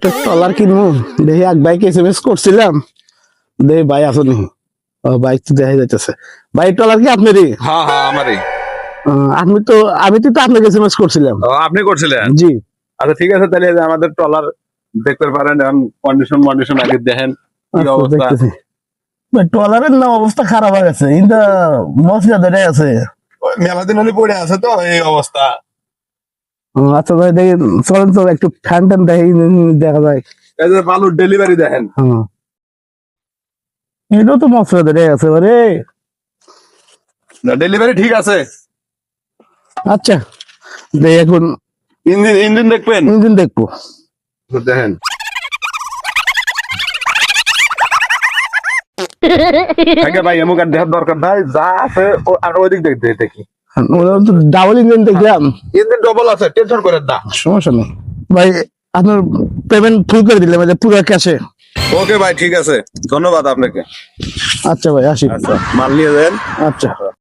একটা ট্রলার কিনবো, দেখি এক ভাইকে SMS করছিলাম, দেখি ভাই আসনি। ও ভাই তো দেখা যাইতেছে। ভাই ট্রলার কি আপনারই? হ্যাঁ হ্যাঁ আমারই। আমি তো আপনাকে SMS করছিলাম। ও, আপনি করছিলেন? জি আচ্ছা ঠিক আছে, তাহলে এই যে আমাদের ট্রলার দেখতে পারেন, এখন কন্ডিশন আগে দেখেন কি আচ্ছা, অবস্থা। দেখতেছি। ভাই ট্রলারের না অবস্থা খারাপ হয়ে গেছে, কিন্তু মশলা ধরে আছে। মেলা দিন হলে পড়ে আছে তো এই অবস্থা। আচ্ছা ভাই দেখি, চলেন তো একটু ফ্যান ট্যান দেখি, দেখা যায়। এই যে বালুর ডেলিভারি দেখেন। হ্যাঁ, এটাও তো মশলা ধরে আছে রে। ডেলিভারি ঠিক আছে। আচ্ছা দেখি এখন ইঞ্জিন দেখবেন? ইঞ্জিন দেখবো। দেখেন ভাই, এমন আর দেখার দরকার নাই, যা আছে আর ওইদিক দেখি। ডাবল ইঞ্জিন দেখলাম। ইঞ্জিন ডবল আছে, টেনশন করেন না। সমস্যা নেই ভাই, আপনার পেমেন্ট ফুল করে দিলাম, পুরো ক্যাশে। ওকে ভাই, ঠিক আছে, ধন্যবাদ আপনাকে। আচ্ছা ভাই, আসি। আচ্ছা, মাল নিয়ে যান। আচ্ছা।